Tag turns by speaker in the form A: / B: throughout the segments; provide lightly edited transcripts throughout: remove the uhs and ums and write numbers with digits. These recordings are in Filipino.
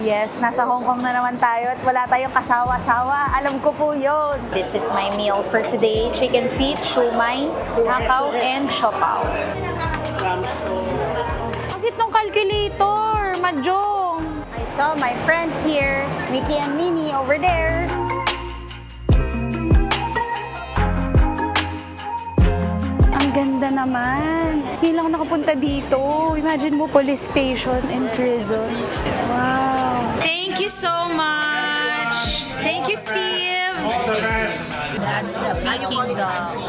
A: Yes, nasa Hong Kong na naman tayo at wala tayong kasawa-sawa. Alam ko po yun. This is my meal for today. Chicken feet, shumai, hakaw, and siopaw. Bakit nung calculator, Majong? I saw my friends here, Mickey and Minnie over there. Ang ganda naman. Hindi lang ako nakapunta dito. Imagine mo, police station and prison. Wow.
B: Thank you so much. Thank you, Steve.
A: That's the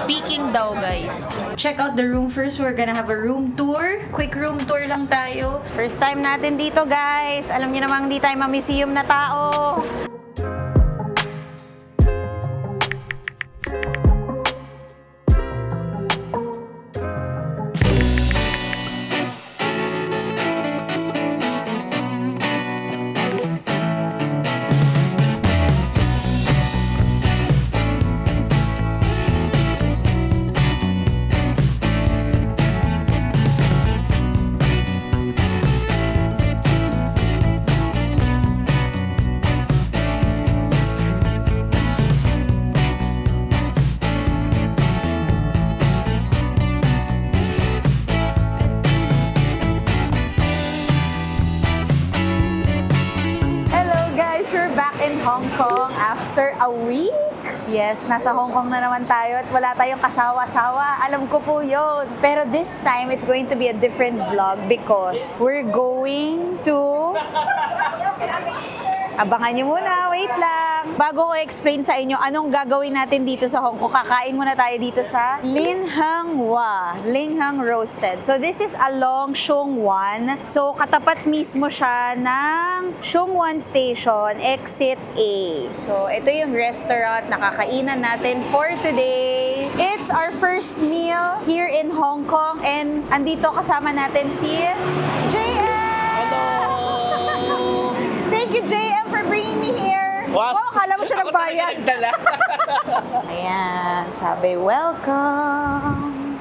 A: Peking daw, guys. Check out the room first. We're gonna have a room tour. Quick room tour lang tayo. First time natin dito, guys. Alam niyo namang hindi tayo ma-museum na tao. Hong Kong after a week. Yes, nasa Hong Kong na naman tayo at wala tayong kasawa-sawa. Alam ko po yun. Pero this time, it's going to be a different vlog because we're going to... Abangan nyo muna, wait lang. Bago ko explain sa inyo anong gagawin natin dito sa Hong Kong, kakain muna tayo dito sa Linhang Roasted. So this is along Sheung Wan. So katapat mismo siya ng Sheung Wan Station, Exit A. So ito yung restaurant na kakainan natin for today. It's our first meal here in Hong Kong and andito kasama natin si JM! Thank you, JM, for bringing me here.
C: Wow,
A: Kala mo siya nagbayad. Ayan, sabi, welcome.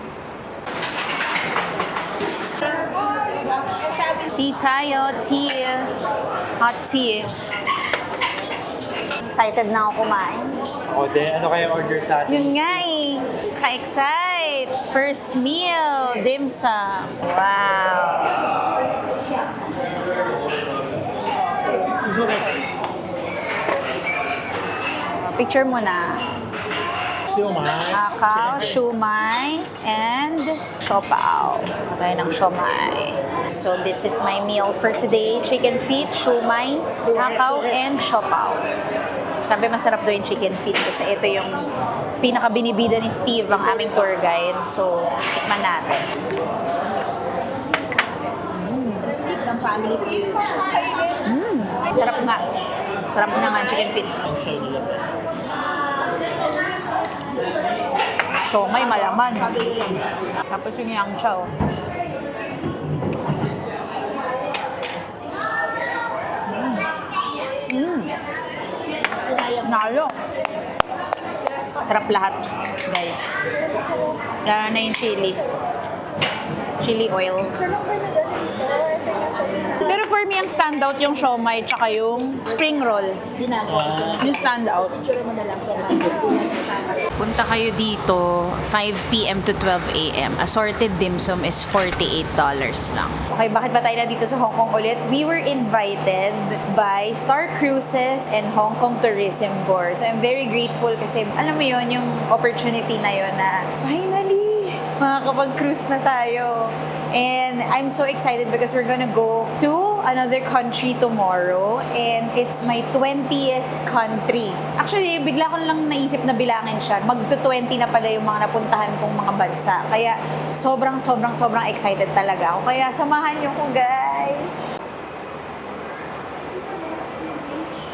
A: Tea tayo, tea. Hot tea. Excited na ako kumain.
C: O, ano kaya order sa atin?
A: Yun nga eh. Ka-excite. First meal, dim sum. Wow. Picture mo na. Hakaw, shumai, and siopaw. Tayo ng siomai. So this is my meal for today. Chicken feet, shumai, hakaw, and siopaw. Sabi masarap doon yung chicken feet kasi ito yung pinakabinibida ni Steve, ang aming tour guide. So, tikman natin.
B: So, Steve ng family feed.
A: Sarap nga. Sarap nga nga chicken feet. So, may malaman. Tapos yung yang chow. Nalo. Sarap lahat, guys. Lalo na yung chili. Chili oil. Pero for me, ang standout yung siomai tsaka yung spring roll. Yung standout. Punta kayo dito 5 p.m. to 12 a.m. Assorted dim sum is $48 lang. Okay, bakit ba tayo na dito sa Hong Kong ulit? We were invited by Star Cruises and Hong Kong Tourism Board. So I'm very grateful kasi alam mo yun, yung opportunity na yun na finally, makakapag-cruise na tayo. And I'm so excited because we're gonna go to another country tomorrow and it's my 20th country. Actually, bigla ko lang naisip na bilangin siya. Magto-20 na pala yung mga napuntahan kong mga bansa. Kaya sobrang excited talaga ako. Kaya samahan niyo ko, guys.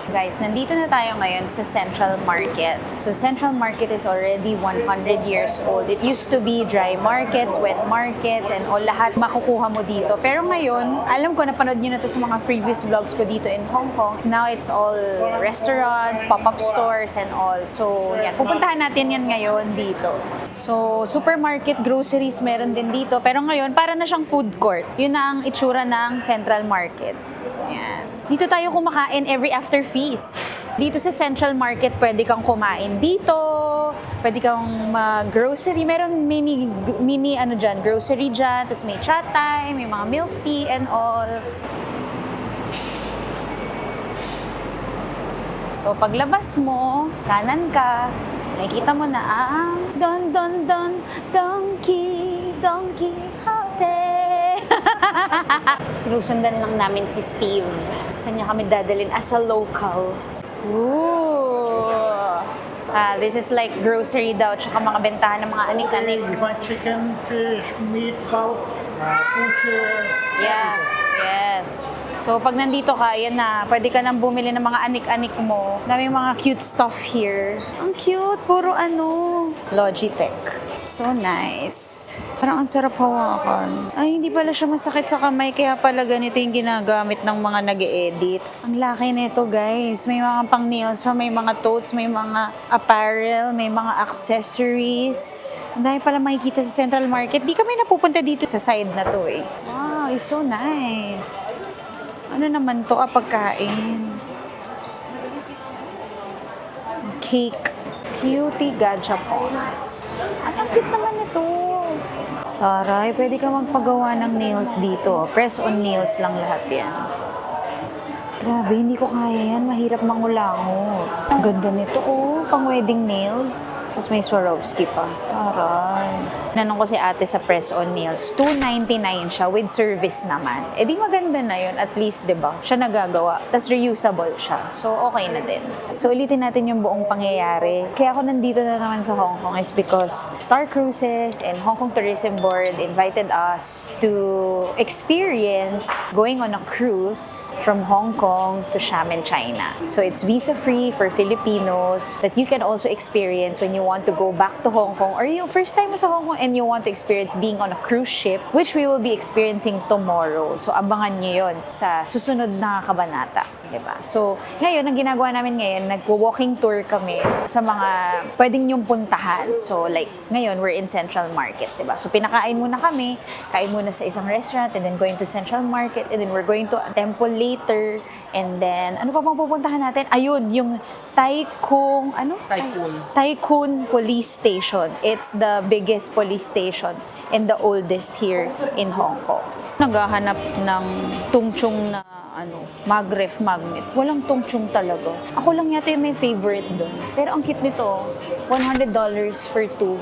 A: Guys, nandito na tayo ngayon sa Central Market. So, Central Market is already 100 years old. It used to be dry markets, wet markets, and all lahat makukuha mo dito. Pero ngayon, alam ko, napanood nyo na to sa mga previous vlogs ko dito in Hong Kong. Now, it's all restaurants, pop-up stores, and all. So, yan. Pupuntahan natin yan ngayon dito. So, supermarket, groceries meron din dito. Pero ngayon, para na siyang food court. Yun na ang itsura ng Central Market. Yan. Dito tayo kumakain every after feast. Dito sa Central Market, pwede kang kumain dito. Pwede kang mag-grocery. Meron mini ano dyan, grocery dyan. Tapos may chat time, may mga milk tea and all. So, paglabas mo, kanan ka, nakikita mo na ang Don Don Don Donkey Quixote. Sinusundan lang namin si Steve. Saan niya kami dadalhin as a local. Ooh! This is like grocery daw, tsaka mga bentahan ng mga anik-anik.
D: We find chicken, fish, meat, pulp, butcher.
A: Yeah, yes. So, pag nandito ka, yan na, pwede ka nang bumili ng mga anik-anik mo. Daming mga cute stuff here. Ang cute, puro ano. Logitech. So nice. Parang ang sarap hawakan. Ay, hindi pala siya masakit sa kamay, kaya pala ganito yung ginagamit ng mga nag-e-edit. Ang laki nito, guys. May mga pang nails pa, may mga totes, may mga apparel, may mga accessories. Ang dami pala makikita sa Central Market. Di kami napupunta dito sa side na to eh. Wow, it's so nice. Ano naman to, pagkain? Cake. Cutie gachapons. Ang cute naman ito. Taray, pwede ka magpagawa ng nails dito. Press-on nails lang lahat yan. Grabe, hindi ko kaya yan. Mahirap mangulangot. Ang ganda nito, oh. Pang-wedding nails. Tapos may Swarovski pa. Taray. Nanong ko si ate sa press-on nails. $2.99 siya with service naman. Eh di maganda na yun. At least, di ba? Siya nagagawa. Tapos reusable siya. So, okay na din. So, ulitin natin yung buong pangyayari. Kaya ako nandito na naman sa Hong Kong is because Star Cruises and Hong Kong Tourism Board invited us to experience going on a cruise from Hong Kong to Xiamen, China. So, it's visa-free for Filipinos that you can also experience when you want to go back to Hong Kong or yung first time mo sa Hong Kong and you want to experience being on a cruise ship, which we will be experiencing tomorrow. So, abangan nyo yun sa susunod na kabanata. Diba? So, ngayon, ang ginagawa namin ngayon, nag-walking tour kami sa mga pwedeng nyong puntahan. So, like, ngayon, we're in Central Market, diba? So, pinakain muna kami, kain muna sa isang restaurant, and then going to Central Market, and then we're going to a temple later, and then, ano pa bang pupuntahan natin? Ayun, yung Taikun Police Station. It's the biggest police station and the oldest here in Hong Kong. Naghahanap ng tungchong na mag-ref magnet. Walang tungchong talaga. Ako lang yata yung may favorite doon. Pero ang cute nito, $100 for two.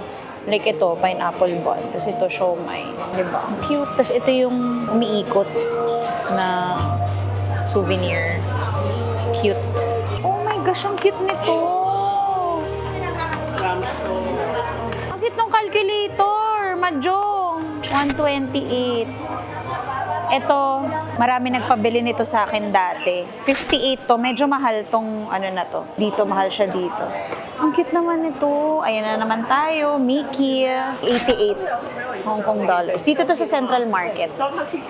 A: Like ito, pineapple bun. Tapos ito, siomai. Diba? Ang cute. Tapos ito yung umiikot na souvenir. Cute. Oh my gosh, ang cute nito. Ang cute ng calculator. Mahjong. 128. Ito, marami nagpabili nito sa akin dati. 58 to. Medyo mahal tong ano na to. Dito, mahal siya dito. Ang cute naman ito. Ayan na naman tayo. Mickey. 88 Hong Kong dollars. Dito to sa Central Market.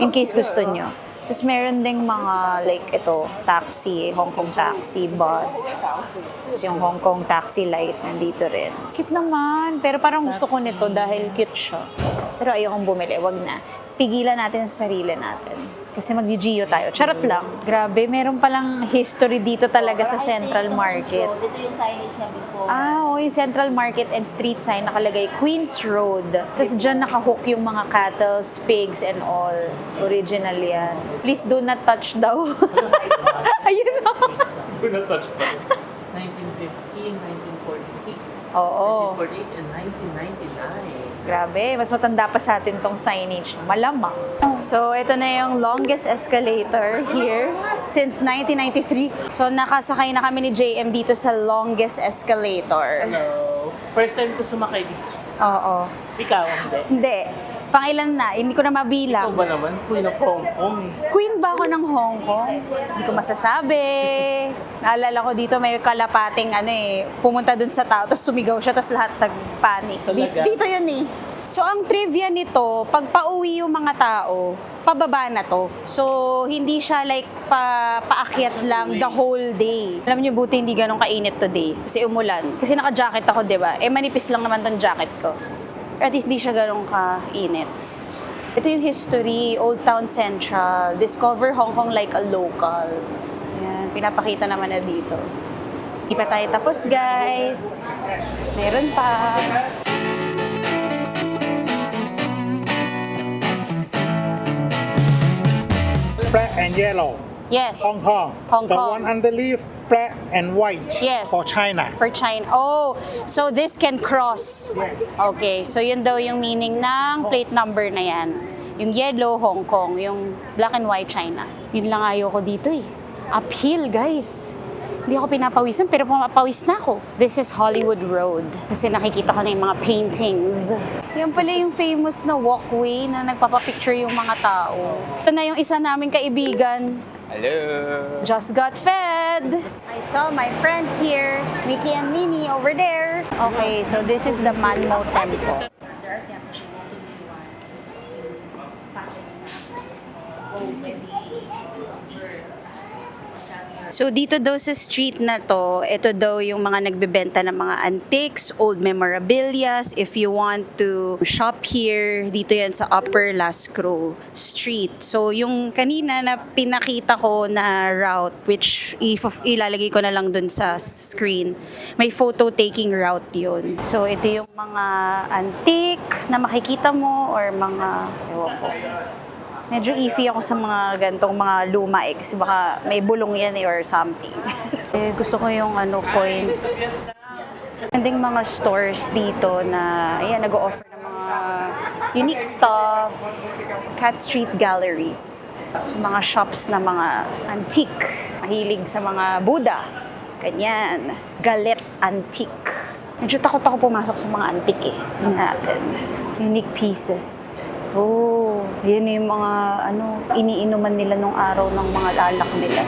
A: In case gusto nyo. Tapos meron ding mga like ito, taxi, Hong Kong taxi, bus. Tapos yung Hong Kong taxi light nandito rin. Cute naman. Pero parang gusto ko nito dahil cute siya. Pero ayokong bumili. Wag na. Pigilan natin sa sarili natin. Kasi mag-GGO tayo. Charot lang. Grabe, meron palang history dito talaga sa Central Market.
E: Ito yung signage niya before.
A: Oo, yung Central Market and street sign nakalagay Queens Road. Tapos dyan nakahook yung mga cattle, pigs and all. Original yan. Please do not touch daw. Ayun o.
C: Do not touch pa.
E: 1915, 1946,
A: Oo.
E: 1948, and 1999.
A: Grabe, mas matanda pa sa atin tong signage. Malamang. So, ito na yung longest escalator here since 1993. So, nakasakay na kami ni JM dito sa longest escalator.
E: Hello. First time ko sumakay dito.
A: Oo.
E: Ikaw, hindi.
A: Hindi. Pangilan na, hindi ko na mabilang.
E: Ikaw ba naman? Queen of Hong Kong.
A: Queen ba ako ng Hong Kong? Hindi ko masasabi. Naalala ko dito may kalapating pumunta dun sa tao, tapos sumigaw siya, tapos lahat nag-panic.
E: Talaga?
A: Dito yun eh. So, ang trivia nito, pag pauwi yung mga tao, pababa na to. So, hindi siya like paakyat lang the whole day. Alam niyo, buti hindi ganun kainit today. Kasi umulan. Kasi naka-jacket ako, di ba? Eh, manipis lang naman tong jacket ko. At least di siya ganun kainit. Ito yung history, Old Town Central. Discover Hong Kong like a local. Yan, pinapakita naman na dito. Hindi pa tayo tapos, guys. Meron pa.
D: Black and yellow.
A: Yes.
D: Hong Kong.
A: Hong
D: The
A: Kong.
D: one underneath, black and white.
A: Yes.
D: For China.
A: For China. Oh, so this can cross. Okay, so yun daw yung meaning ng plate number na yan. Yung yellow, Hong Kong. Yung black and white, China. Yun lang ayoko dito eh. Uphill, guys. Hindi ako pinapawisan, pero pumapawis na ako. This is Hollywood Road. Kasi nakikita ko na yung mga paintings. Yan pala yung famous na walkway na nagpapapicture yung mga tao. Ito na yung isa naming kaibigan.
E: Hello!
A: Just got fed. I saw my friends here, Mickey and Minnie over there. Okay, so this is the Manmo Temple. So dito daw sa street na to, ito daw yung mga nagbebenta ng mga antiques, old memorabilia. If you want to shop here, dito yan sa Upper Lascaux Street. So yung kanina na pinakita ko na route, which ilalagay ko na lang dun sa screen, may photo taking route yun. So ito yung mga antique na makikita mo or mga, ewan ko. Medyo iffy ako sa mga gantong mga luma kasi baka may bulong yan or something. Gusto ko yung coins. Ending mga stores dito na ayan, nag-o-offer ng mga unique stuff. Cat Street Galleries. So, mga shops na mga antique. Mahilig sa mga Buddha. Ganyan. Galet Antique. Medyo takot ako pumasok sa mga antique eh. Tingnan natin. Unique pieces. Oh, yan yung mga iniinuman nila nung araw ng mga lalak nila.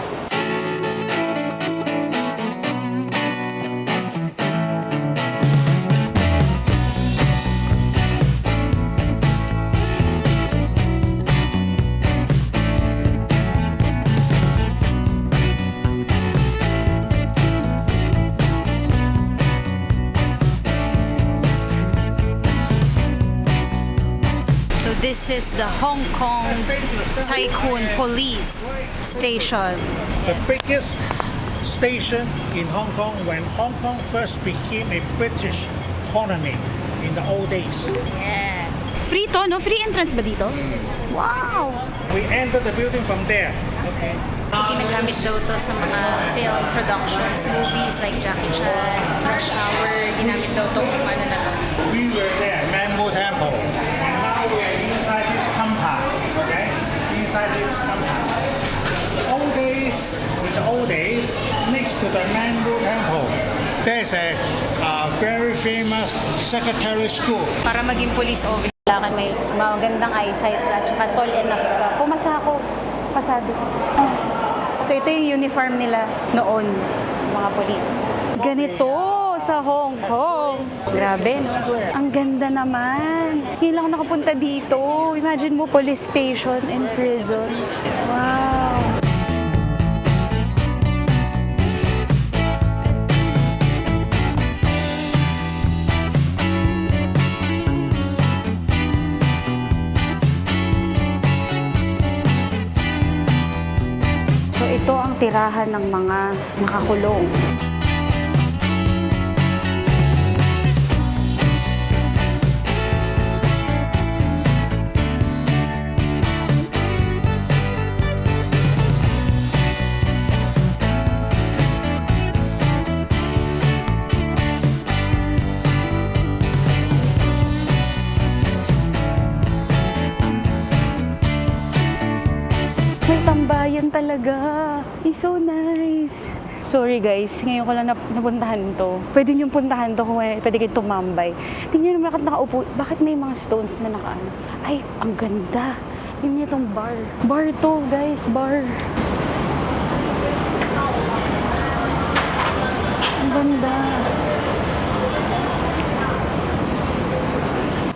A: This is the Hong Kong Tycoon Police Station.
D: The biggest station in Hong Kong when Hong Kong first became a British colony in the old days.
A: Yeah. Free to, no? Free entrance ba dito? Wow!
D: We entered the building from there. Okay.
A: So, ginagamit daw to sa mga film productions, movies like Jackie Chan, Rush Hour, ginamit daw to kung ano na to.
D: We were there, Manmo Temple. And now we are inside this compound. Okay? Inside this compound. Old days, with the old days, next to the Manmo Temple, there's a very famous secretary school.
A: Para maging police officer. Kailangan may magandang eyesight at saka tall enough ka. Pumasa ako. Pasado. So ito yung uniform nila noon, mga police. Ganito sa Hong Kong. Grabe, no? Ang ganda naman. Hindi lang ako nakapunta dito. Imagine mo, police station and prison. Wow. So ito ang tirahan ng mga nakakulong. May tambayan talaga. It's so nice. Sorry guys, ngayon ko lang napuntahan to. Pwede niyong puntahan to kung pwede kayong tumambay. Tingnan nyo bakit nakaupo. Bakit may mga stones na nakaano? Ay, ang ganda. Tingnan niyo itong bar. Bar to guys, bar. Ang ganda.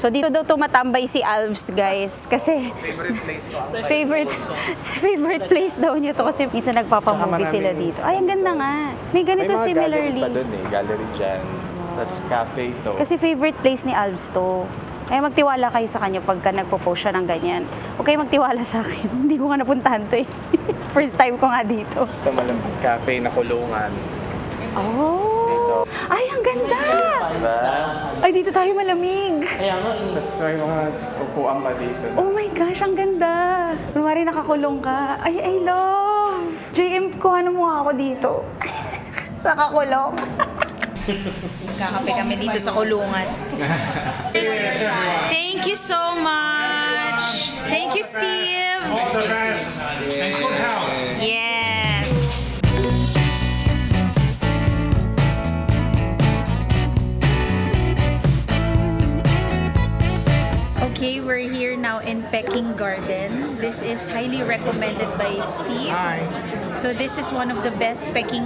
A: So dito daw tumatambay si Alves, guys, kasi favorite place daw niyo to kasi minsan nagpapamovie sila dito. Ay, ang ganda nga. May ganito
F: May mga
A: similarly.
F: gallery pa dun eh. Gallery dyan. Tapos cafe to.
A: Kasi favorite place ni Alves to. Kaya magtiwala kayo sa kanya pagka nagpo-post siya ng ganyan. Huwag kayo magtiwala sa akin. Hindi ko nga napuntahan to eh. First time ko nga dito.
E: Ito malambing cafe na kulungan.
A: Oh! Ay, ang ganda!
E: Diba?
A: Ay, dito tayo malamig.
E: Kaya nga, tapos may mga upuan pa dito.
A: Oh my gosh, ang ganda! Kunwari nakakulong ka. Ay, I love! JM, kuhanan mo nga ako dito. Nakakulong.
B: Kakape kami dito sa kulungan. Thank you so much. Thank you, Steve.
D: All the best and good health.
B: Yes.
A: Okay, we're here now in Peking Garden. This is highly recommended by Steve.
D: Hi.
A: So this is one of the best Peking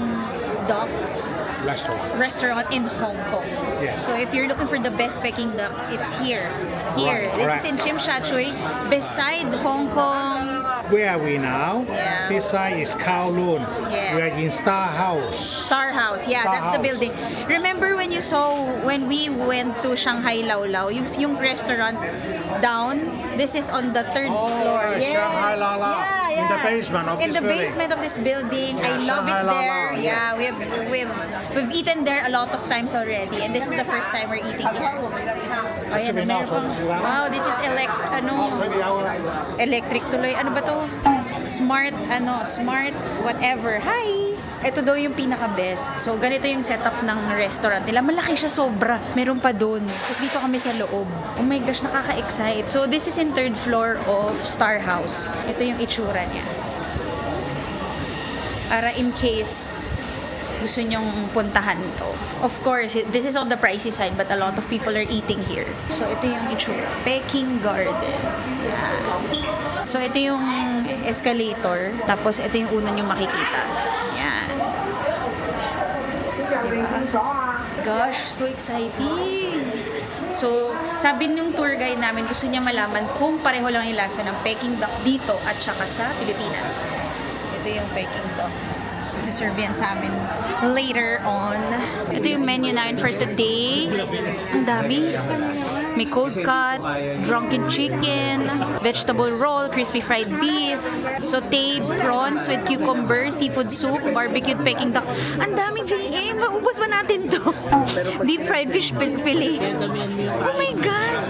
A: ducks restaurant in Hong Kong.
D: Yes.
A: So if you're looking for the best Peking duck, it's here. Here.
D: Right,
A: This
D: right.
A: is in Tsim Sha Tsui, beside Hong Kong.
D: Where are we now?
A: Yeah.
D: This side is Kowloon.
A: Yes.
D: We are in Star House.
A: Star House. Yeah,
D: Star
A: that's the
D: House.
A: building. Remember when you saw when we went to Shanghai Lao Lao, yung restaurant down, this is on the third floor.
D: right, Shanghai Lao Lao.
A: Yeah,
D: In the
A: yeah.
D: basement of
A: In
D: this
A: the
D: building.
A: basement of this building.
D: Yeah,
A: I love
D: Shanghai
A: it
D: Lao
A: there.
D: Lao,
A: Yeah, we've eaten there a lot of times already, and this is the first time we're eating here. Oh, yan,
D: Actually,
A: meron pang-
D: now,
A: wow, this is electric tuloy. Ano ba to? Smart whatever. Hi! Ito daw yung pinaka-best. So, ganito yung setup ng restaurant nila. Malaki siya sobra. Meron pa doon. Tapos dito kami sa loob. Oh my gosh, nakaka-excite. So, this is in third floor of Star House. Ito yung itsura niya. Para in case gusto nyong puntahan to. Of course, this is on the pricey side, but a lot of people are eating here. So, ito yung itsura. Peking Garden. Yan. So, ito yung escalator. Tapos, ito yung una nyong makikita. Yan. Diba? Gosh, so exciting! So, sabi nung tour guide namin, gusto niya malaman kung pareho lang yung lasa ng Peking duck dito at saka sa Pilipinas. Ito yung Peking duck. Isi-serve yan sa amin later on. Ito yung menu namin for today. Ang dami. May cold cut, drunken chicken, vegetable roll, crispy fried beef, sauteed prawns with cucumber, seafood soup, barbecued Peking duck. Ang daming JM! Maubos ba natin to? Deep fried fish fillet. Oh my God!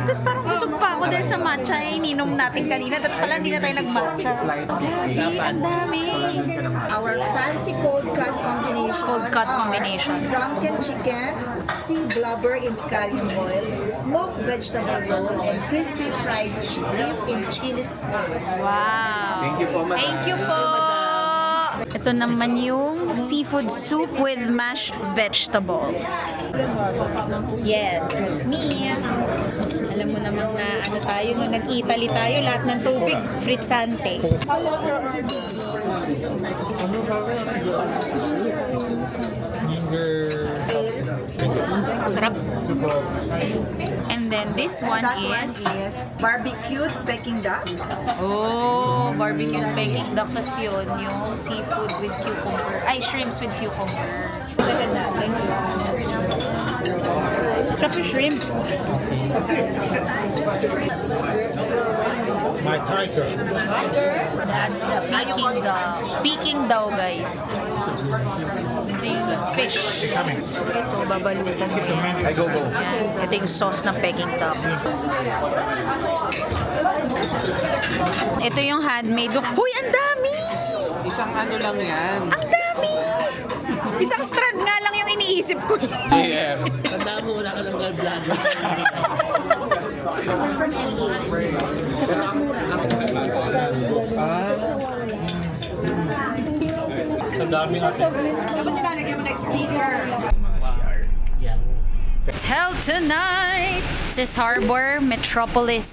A: Tapos parang busog pa ako dahil sa matcha eh, ininom natin kanina. At pala hindi na tayo nag-matcha. Grabe, ang dami.
F: Our fancy cold cut combination.
A: Cold cut combination.
F: Drunken chicken, sea blubber in scallion oil, smoked vegetable roll, and crispy fried beef in chili sauce.
A: Wow!
E: Thank you po, madam.
A: Thank you po! Ito naman yung seafood soup with mashed vegetable. Yes, that's me. Alam mo naman na ano tayo, nung nag-Italy tayo, lahat ng tubig, frizzante. Sarap. And then this one
F: That
A: is...
F: one is barbecued Peking duck.
A: Oh, barbecued Peking duck. Tas yun, yung seafood with cucumber. Ay, shrimps with cucumber.
F: Thank you.
A: Sarap yung shrimp.
D: My tiger.
A: That's the Peking daw. Peking daw, guys. Ito yung fish.
D: Coming.
A: Ito, babalutan mo yan.
E: Ay, go.
A: Yan. Ito yung sauce ng Peking duck. Ito yung handmade. Huy, ang dami!
E: Isang ano lang yan.
A: Ang dami! Isang strand nga lang yung iniisip ko.
E: JM. Tanda mo, wala ka ng gallbladder.
F: Dapat nilalagyan mo na speaker.
A: Hotel tonight! Sis Harbor Metropolis.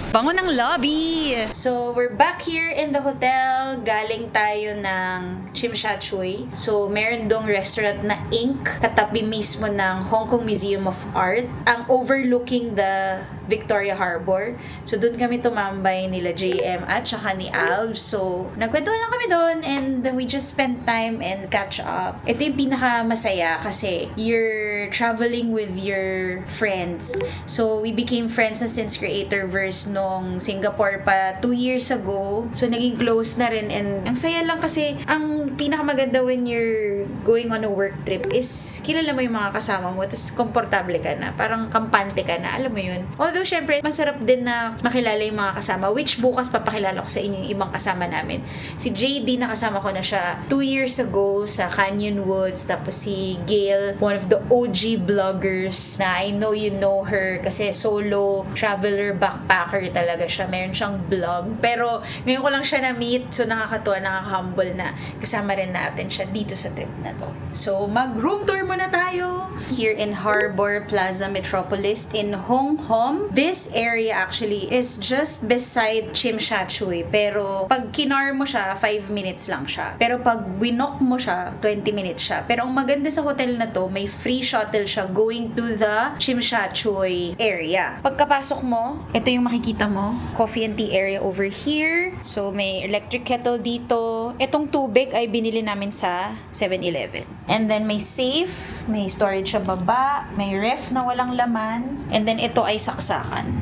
A: Bango ng lobby! So, we're back here in the hotel. Galing tayo ng Tsim Sha Tsui. So, meron dong restaurant na Ink. Katabi mismo ng Hong Kong Museum of Art. Ang overlooking the Victoria Harbor. So, doon kami tumambay nila JM at saka ni Alv. So, nagkwentuhan lang kami doon and we just spent time and catch up. Ito yung pinaka-masaya kasi you're traveling with your friends. So, we became friends na since Creatorverse nung Singapore pa 2 years ago. So, naging close na rin and ang saya lang kasi ang pinakamaganda when you're going on a work trip is kilala mo yung mga kasama mo tapos komportable ka na. Parang kampante ka na. Alam mo yun. Although, syempre, masarap din na makilala yung mga kasama which bukas papakilala ko sa inyo yung ibang kasama namin. Si JD, nakasama ko na siya 2 years ago sa Canyon Woods. Tapos si Gail, one of the OG vloggers na I know you know her kasi solo traveler backpacker talaga siya. Meron siyang vlog. Pero ngayon ko lang siya na-meet so nakakatuwa, nakaka-humble na kasama rin natin siya dito sa trip na to. So mag-room tour muna tayo here in Harbor Plaza Metropolis in Hong Kong. This area actually is just beside Tsim Sha Tsui. Pero pag kinar mo siya, 5 minutes lang siya. Pero pag winok mo siya, 20 minutes siya. Pero ang maganda sa hotel na to, may free shuttle siya going to the Tsim Sha Tsui area. Pagkapasok mo, ito yung makikita mo. Coffee and tea area over here. So may electric kettle dito. Itong tubig ay binili namin sa 7-Eleven. And then may safe, may storage sa baba, may ref na walang laman. And then ito ay saksakan.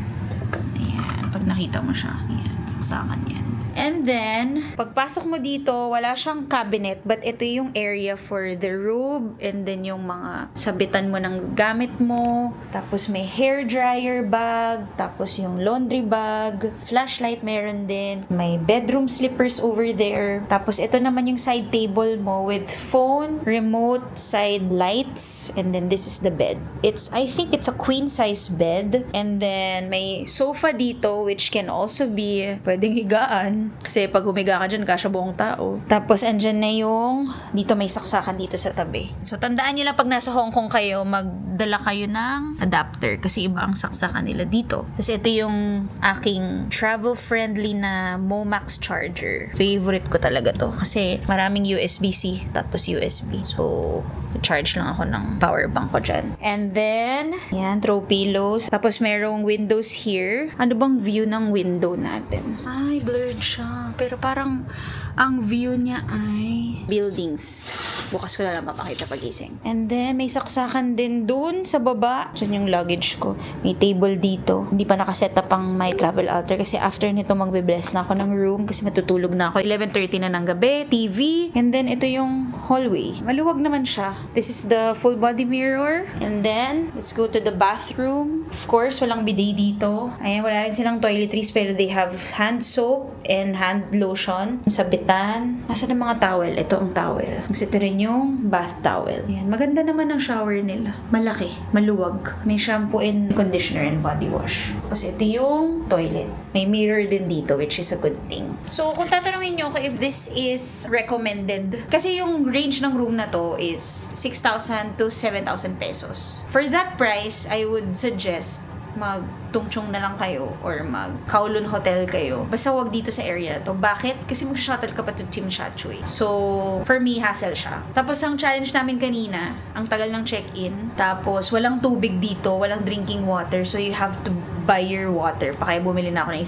A: Ayan, pag nakita mo siya. Ayan, saksakan yan. And then, pagpasok mo dito, wala siyang cabinet, but ito yung area for the robe, and then yung mga sabitan mo ng gamit mo, tapos may hair dryer bag, tapos yung laundry bag, flashlight meron din, may bedroom slippers over there, tapos ito naman yung side table mo with phone, remote, side lights, and then this is the bed. I think it's a queen size bed, and then may sofa dito, which can also be pwedeng higaan. Kasi pag humiga ka dyan, kasya buong tao. Tapos, andyan na yung, dito may saksakan dito sa tabi. So, tandaan nyo lang pag nasa Hong Kong kayo, magdala kayo ng adapter. Kasi iba ang saksakan nila dito. Tapos, ito yung aking travel-friendly na Momax charger. Favorite ko talaga to. Kasi maraming USB-C, tapos USB. So, charge lang ako ng power bank ko dyan. And then, yan, throw pillows. Tapos, merong windows here. Ano bang view ng window natin? Ay, blurred siya. Pero parang, ang view niya ay buildings. Bukas ko na lang mapakita pagising. And then, may saksakan din dun sa baba. Diyan yung luggage ko. May table dito. Hindi pa nakaset up ang my travel altar kasi after nito magbe-bless na ako ng room kasi matutulog na ako. 11:30 na ng gabi. TV. And then, ito yung hallway. Maluwag naman siya. This is the full body mirror. And then, let's go to the bathroom. Of course, walang bidet dito. Ayan, wala rin silang toiletries pero they have hand soap and hand lotion. Sabitan. Nasaan ang mga towel? Ito ang towel. Kasi ito rin yung bath towel. Ayan. Maganda naman ang shower nila. Malaki. Maluwag. May shampoo and conditioner and body wash. Tapos ito yung toilet. May mirror din dito which is a good thing. So, kung tatanungin nyo ko if this is recommended, kasi yung range ng room na to is 6,000 to 7,000 pesos. For that price, I would suggest mag-tungchong na lang kayo or mag-Kowloon Hotel kayo. Basta wag dito sa area na to. Bakit? Kasi mag-shuttle ka pa to Tsim Sha Tsui. So, for me, hassle siya. Tapos, ang challenge namin kanina, ang tagal ng check-in. Tapos, walang tubig dito, walang drinking water. So, you have to buy your water. Pa kaya bumili na ako ng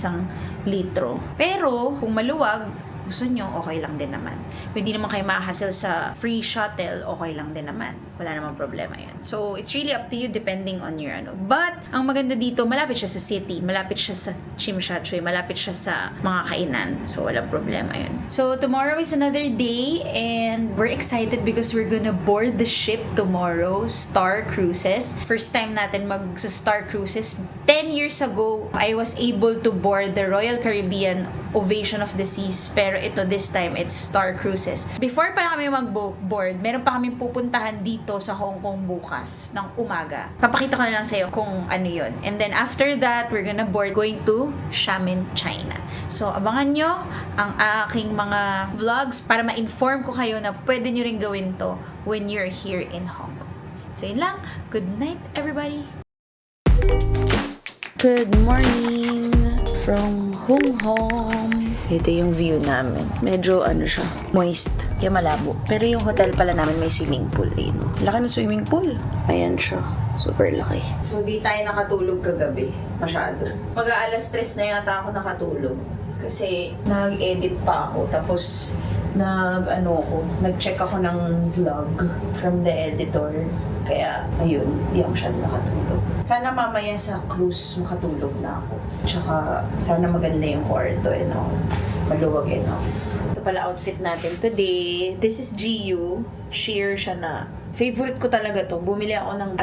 A: 1 litro. Pero, kung maluwag, gusto nyo, okay lang din naman. Kung hindi naman kayo ma-hassle sa free shuttle, okay lang din naman. Wala namang problema yan. So, it's really up to you depending on your ano. But, ang maganda dito, malapit siya sa city. Malapit siya sa Tsim Sha Tsui. Malapit siya sa mga kainan. So, walang problema yun. So, tomorrow is another day and we're excited because we're gonna board the ship tomorrow, Star Cruises. First time natin sa Star Cruises. 10 years ago, I was able to board the Royal Caribbean Ovation of the Seas. Pero ito, this time, it's Star Cruises. Before pala kami mag-board, meron pa kami pupuntahan dito sa Hong Kong bukas ng umaga. Papakita ko na lang sa'yo kung ano yun. And then after that, we're gonna board going to Xiamen, China. So, abangan nyo ang aking mga vlogs para ma-inform ko kayo na pwede nyo rin gawin to when you're here in Hong Kong. So, yun lang. Good night, everybody! Good morning! from Hong Kong. Ito yung view namin. Medyo siya, moist. Kaya malabo. Pero yung hotel pala namin may swimming pool. Ayun. Laki ng swimming pool. Ayan siya. Super laki. So, di tayo nakatulog kagabi. Masyado. Mag-aalas 3 na yata ako nakatulog. Kasi nag-edit pa ako. Tapos, nag-check ako ng vlog from the editor. Kaya, ayun, di ako masyado nakatulog. Sana mamaya sa cruise makatulog na ako. Tsaka, sana maganda yung kwarto and all. Maluwag enough. Ito pala outfit natin today. This is GU. Sheer siya na. Favorite ko talaga to. Bumili ako ng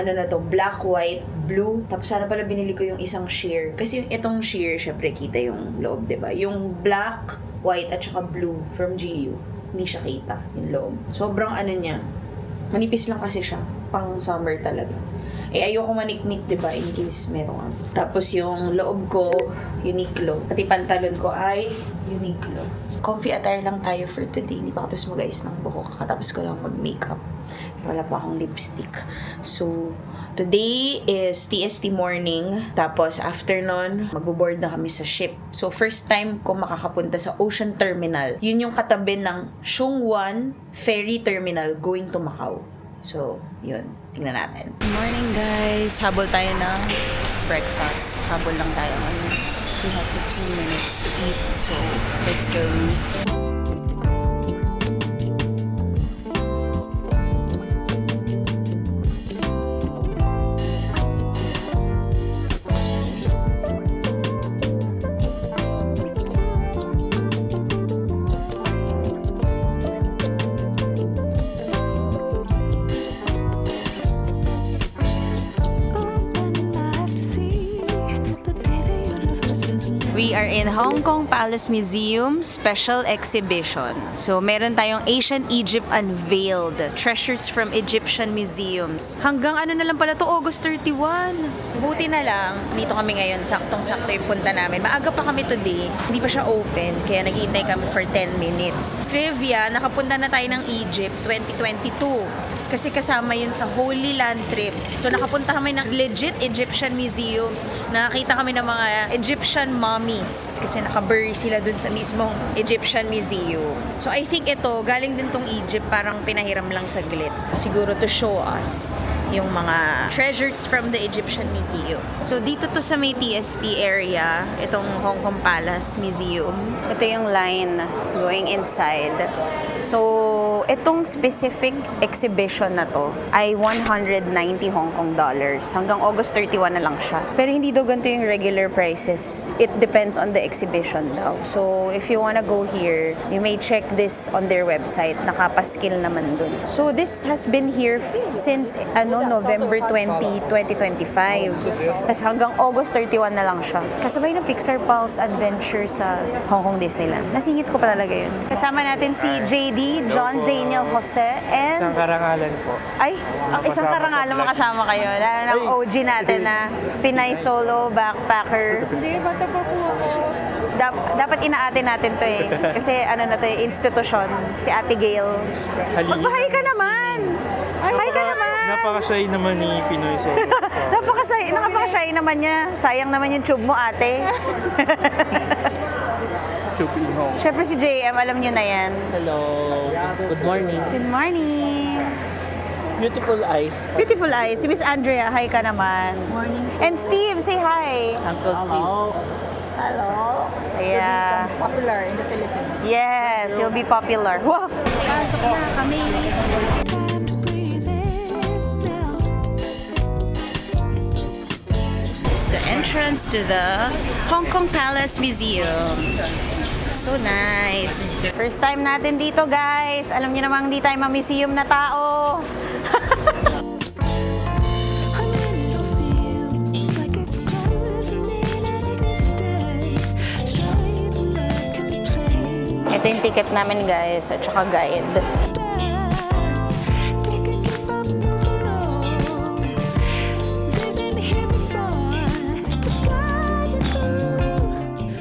A: black, white, blue. Tapos sana pala binili ko yung isang sheer. Kasi yung itong sheer, syempre kita yung loob, diba? Yung black, white, at saka blue from GU. Hindi siya kita, yung loob. Sobrang niya. Manipis lang kasi siya. Pang summer talaga. Ayoko maniknik, diba? In case meron. Tapos yung loob ko, Uniqlo. At yung pantalon ko ay Uniqlo. Comfy attire lang tayo for today. Hindi pa ako tapos mag-ayos ng buhok. Kakatapos ko lang mag-makeup. Wala pa akong lipstick. So, today is TST morning. Tapos, after nun, magbo-board na kami sa ship. So, first time ko makakapunta sa Ocean Terminal. Yun yung katabi ng Shungwan Ferry Terminal going to Macau. So, yun. Tingnan natin. Good morning, guys. Habol tayo ng breakfast. Habol lang tayo. We have 15 minutes to eat. So, let's go. We are in Hong Kong Palace Museum Special Exhibition. So, meron tayong Ancient Egypt Unveiled, Treasures from Egyptian Museums. Hanggang na lang pala to, August 31. Buti na lang, dito kami ngayon, saktong-sakto yung punta namin. Maaga pa kami today, hindi pa siya open, kaya naghihintay kami for 10 minutes. Trivia, nakapunta na tayo ng Egypt 2022. Kasi kasama yun sa Holy Land trip. So, nakapunta kami ng legit Egyptian museums. Nakakita kami ng mga Egyptian mummies. Kasi nakabury sila dun sa mismong Egyptian museum. So, I think ito, galing din tong Egypt, parang pinahiram lang saglit. Siguro to show us yung mga treasures from the Egyptian Museum. So, dito to sa may TST area, itong Hong Kong Palace Museum. Ito yung line going inside. So, itong specific exhibition na to ay 190 Hong Kong dollars. Hanggang August 31 na lang siya. Pero hindi daw ganito yung regular prices. It depends on the exhibition daw. So, if you wanna go here, you may check this on their website. Nakapaskil naman dun. So, this has been here since November 20, 2025. Tapos hanggang August 31 na lang siya. Kasabay ng Pixar Pulse Adventure sa Hong Kong Disneyland. Nasingit ko pa talaga yun. Kasama natin si JD, John Daniel Jose, and...
C: Isang karangalan po.
A: Ay, isang karangalan makasama kayo. Lalo ng OG natin na Pinay Solo Backpacker.
F: Hindi, bata pa po ako.
A: Dapat inaatin natin to eh. Kasi na to eh, institusyon. Si Ate Gail. Magbahay ka naman! Hi ka naman!
C: Napaka-shy naman ni Pinoy Solo.
A: Napaka-shy naman niya. Sayang naman yung tube mo, ate.
C: Chupin Hong.
A: Siyempre si JM, alam niyo na yan.
E: Hello. Good morning.
A: Good morning.
E: Beautiful eyes.
A: Beautiful eyes. Si Miss Andrea, hi ka naman.
F: Morning.
A: And Steve, say hi.
E: Uncle Steve.
F: Hello.
A: Yeah.
F: Popular in the Philippines.
A: Yes, you'll be popular. Wow! Pasok na kami. It's the entrance to the Hong Kong Palace Museum. So nice. First time natin dito, guys. Alam niyo namang hindi tayo ma-museum na tao. Ito yung ticket namin, guys, at saka guide.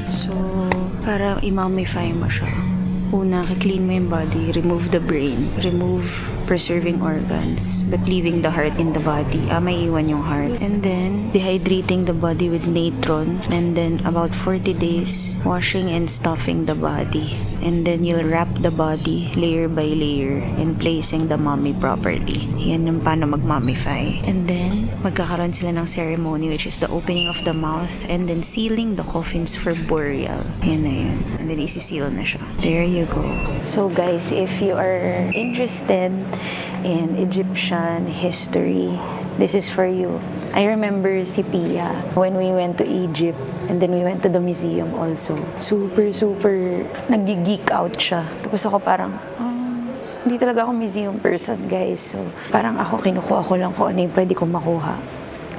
A: So, para i-mummify mo siya. Una, clean mo yung body, remove the brain, remove preserving organs but leaving the heart in the body. May iwan yung heart. And then, dehydrating the body with natron. And then, about 40 days, washing and stuffing the body. And then, you'll wrap the body layer by layer and placing the mummy properly. Yan yung paano mag-mummify. And then, magkakaroon sila ng ceremony which is the opening of the mouth and then sealing the coffins for burial. Yan na yun. And then, isi-seal na siya. There you go. So guys, if you are interested in Egyptian history, this is for you. I remember si Pia when we went to Egypt and then we went to the museum also. Super nag-geek out siya. Tapos ako parang, hindi talaga ako museum person, guys. So, parang kinukuha ko lang kung ano yung pwede kong makuha.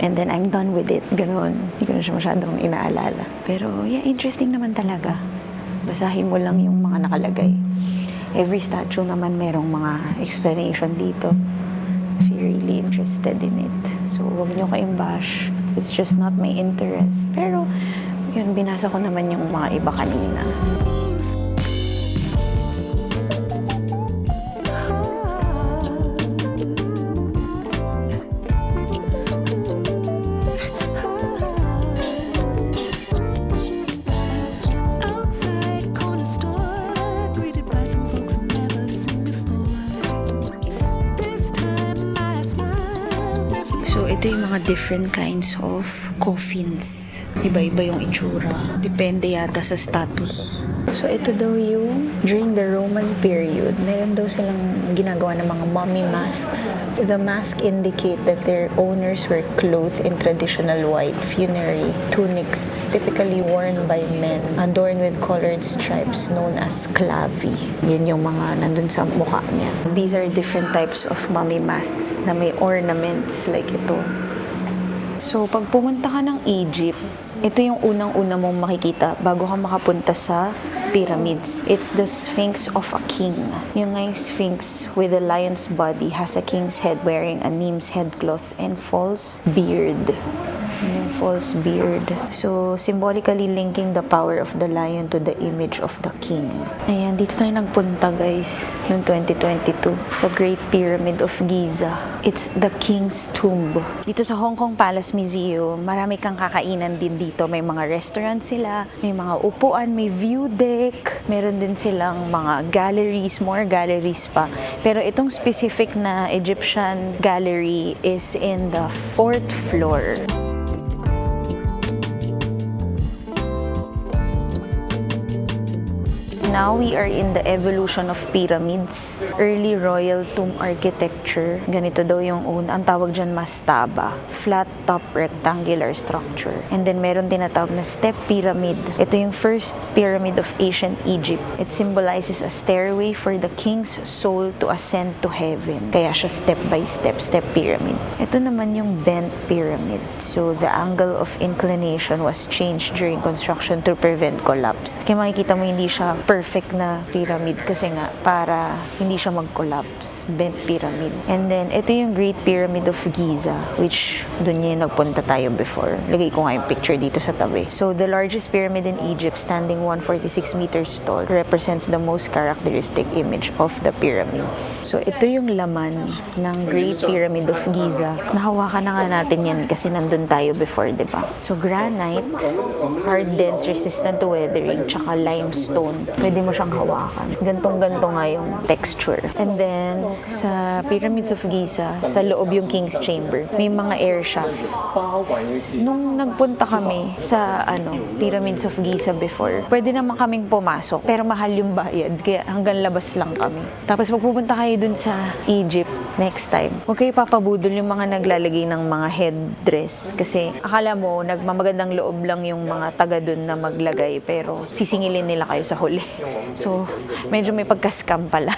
A: And then I'm done with it. Ganon. Hindi ko na siya masyadong inaalala. Pero, yeah, interesting naman talaga. Basahin mo lang yung mga nakalagay. Every statue naman merong mga explanation dito. If you're really interested in it. So, huwag nyo ka-imbash. It's just not my interest. Pero, yun, binasa ko naman yung mga iba kanina. So, ito yung mga different kinds of coffins. Iba-iba yung itsura. Depende yata sa status. So, ito daw yung during the Roman period, meron daw silang ginagawa ng mga mummy masks. The mask indicate that their owners were clothed in traditional white funerary tunics, typically worn by men, adorned with colored stripes known as clavi. Yun yung mga nandun sa mukha niya. These are different types of mummy masks na may ornaments like ito. So, pag pumunta ka ng Egypt, ito yung unang-una mong makikita bago ka makapunta sa pyramids. It's the Sphinx of a king. Yung ngayong Sphinx with a lion's body has a king's head wearing a neem's headcloth and false beard. Yung false beard. So, symbolically linking the power of the lion to the image of the king. Ayan, dito tayo nagpunta guys, noong 2022 sa Great Pyramid of Giza. It's the King's Tomb. Dito sa Hong Kong Palace Museum, marami kang kakainan din dito. May mga restaurant sila, may mga upuan, may view deck, meron din silang mga galleries, more galleries pa. Pero itong specific na Egyptian gallery is in the 4th floor. Now we are in the evolution of pyramids. Early royal tomb architecture. Ganito daw yung una. Ang tawag dyan mastaba. Flat top rectangular structure. And then meron tinatawag na step pyramid. Ito yung first pyramid of ancient Egypt. It symbolizes a stairway for the king's soul to ascend to heaven. Kaya siya step by step, step pyramid. Ito naman yung bent pyramid. So the angle of inclination was changed during construction to prevent collapse. Kaya makikita mo hindi siya perfect na pyramid kasi nga para hindi siya mag-collapse. Bent pyramid. And then, ito yung Great Pyramid of Giza, which dun yung nagpunta tayo before. Lagay ko nga yung picture dito sa tabi. So, the largest pyramid in Egypt, standing 146 meters tall, represents the most characteristic image of the pyramids. So, ito yung laman ng Great Pyramid of Giza. Nahawakan na nga natin yan kasi nandun tayo before, di ba? So, granite, hard, dense, resistant to weathering, tsaka limestone. Pwede mo siyang hawakan. Gantong-ganto nga yung texture. And then, sa Pyramids of Giza, sa loob yung King's Chamber, may mga air shaft. Nung nagpunta kami sa Pyramids of Giza before, pwede naman kaming pumasok, pero mahal yung bayad, kaya hanggang labas lang kami. Tapos pag pupunta kayo dun sa Egypt next time, huwag kayo papabudol yung mga naglalagay ng mga headdress. Kasi akala mo, nagmamagandang loob lang yung mga taga dun na maglagay, pero sisingilin nila kayo sa huli. So, medyo may pagka-scam pala.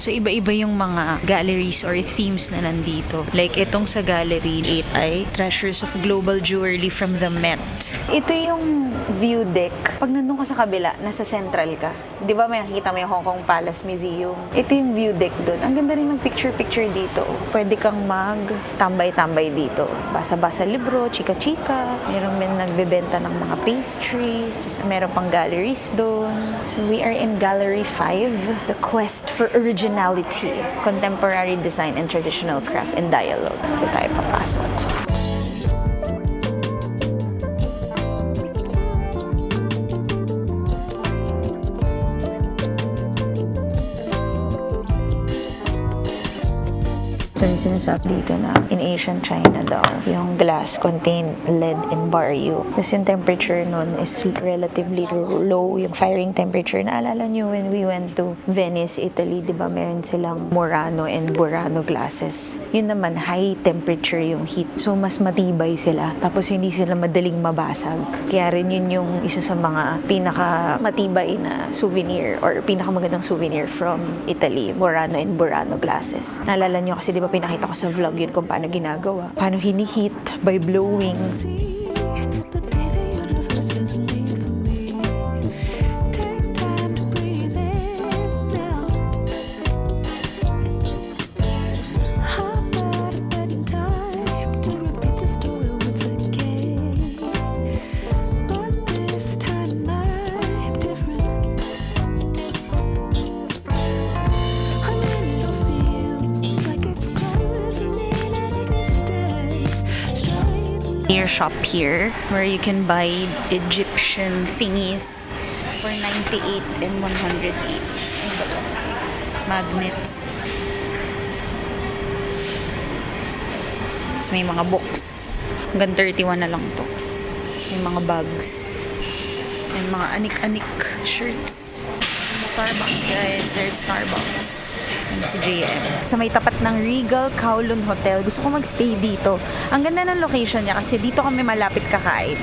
A: So, iba-iba yung mga galleries or themes na nandito. Like, itong sa gallery 8 ay Treasures of Global Jewelry from the Met. Ito yung view deck. Pag nandun ka sa kabila, nasa central ka. Di ba may nakikita mo yung Hong Kong Palace Museum? Ito yung view deck dun. Ang ganda rin mag-picture-picture dito. Pwede kang mag-tambay-tambay dito. Basa-basa libro, chika-chika. Meron din nagbebenta ng mga pastries. Meron pang galleries dun. So, we are in Gallery 5. The Quest for Originality. Originality, Contemporary Design and Traditional Craft in Dialogue. Ito tayo papasok. So, yung sinasabi dito na in ancient China daw, yung glass contained lead and baryu. Tapos yung temperature nun is relatively low, yung firing temperature. Naalala nyo when we went to Venice, Italy, di ba meron silang Murano and Burano glasses. Yun naman, high temperature yung heat. So, mas matibay sila. Tapos hindi sila madaling mabasag. Kaya rin yun yung isa sa mga pinaka-matibay na souvenir or pinakamagandang souvenir from Italy, Murano and Burano glasses. Naalala nyo kasi di ba pinakita ko sa vlog yun kung paano ginagawa. Paano hinihit by blowing. Shop here where you can buy Egyptian thingies for 98 and 108. Magnets. Tapos may mga books. Hanggang 31 na lang to. May mga bags. May mga anik-anik shirts. Starbucks guys. There's Starbucks. Si JM. Sa may tapat ng Regal Kowloon Hotel. Gusto ko magstay dito. Ang ganda ng location niya kasi dito kami malapit kakain.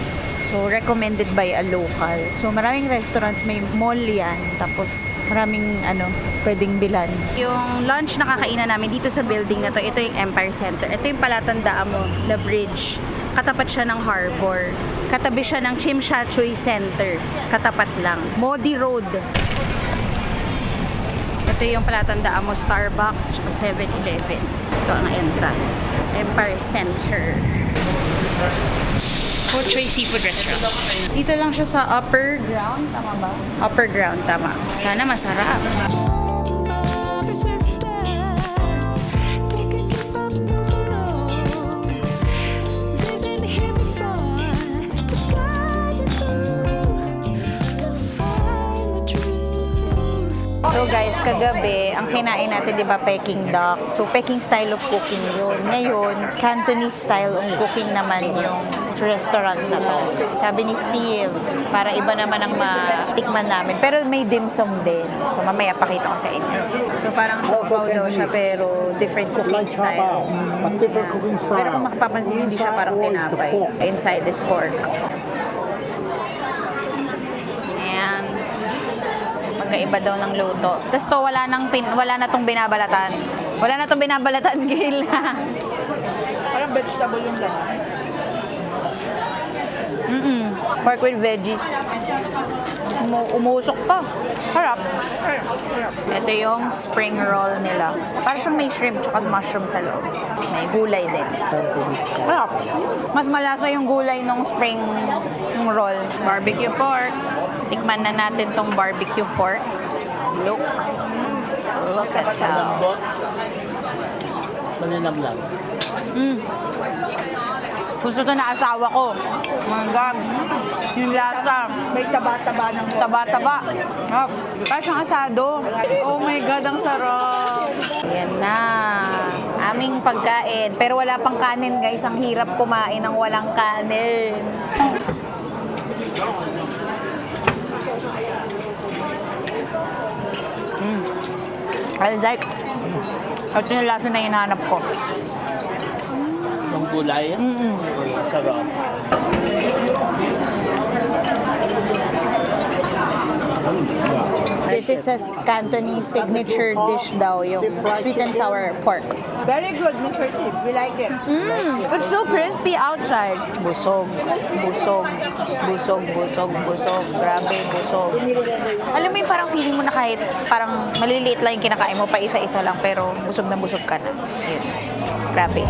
A: So, recommended by a local. So, maraming restaurants. May mall yan. Tapos, maraming pwedeng bilan. Yung lunch na kakainan namin dito sa building na to, ito yung Empire Center. Ito yung palatandaan mo na bridge. Katapat siya ng harbor. Katabi siya ng Chim Sha Tsui Center. Katapat lang. Modi Road. Ito yung palatandaan mo, Starbucks, 7-Eleven. Ito ang entrance. Empire Center. Ho Choi Seafood Restaurant. Dito lang siya sa upper ground, tama ba? Upper ground, tama. Sana masarap. So guys, kagabi, ang kinain natin, di ba, Peking duck. So, Peking style of cooking yun. Ngayon, Cantonese style of cooking naman yung restaurant na to. Sabi ni Steve, para iba naman ang matikman namin. Pero may dim sum din. So, mamaya pakita ko sa inyo. So, parang show daw siya, pero different cooking style. Pero kung makapapansin, hindi siya parang tinapay. Inside is pork. Magkaiba daw ng luto. Tapos to, wala na tong binabalatan. Wala na tong binabalatan, Gail.
F: Parang vegetable yung lahat.
A: Pork with veggies. Umusok pa. Harap. Ito yung spring roll nila. Parang siyang may shrimp tsaka mushroom sa loob. May gulay din. Harap. Mas malasa yung gulay ng spring roll. Barbecue pork. Tikman na natin tong barbecue pork. Look at how.
E: Malinamnam.
A: Gusto to na asawa ko. Oh my God. Yung lasa.
F: May taba-taba ng
A: Taba-taba. Parang siyang asado. Oh my God, ang sarap. Ayan na. Aming pagkain. Pero wala pang kanin, guys. Ang hirap kumain ng walang kanin. I like. Ito yung lasa na hinahanap ko.
E: Yung gulay. Sarap.
A: This is a Cantonese signature dish daw, yung sweet and sour pork.
F: Very good, Mr. Steve. We like it.
A: It's so crispy outside. Busog, busog, busog, busog, busog. Grabe, busog. Alam mo yung parang feeling mo na kahit parang maliliit lang yung kinakain mo, pa isa-isa lang, pero busog na busog ka na. Yun. Grabe.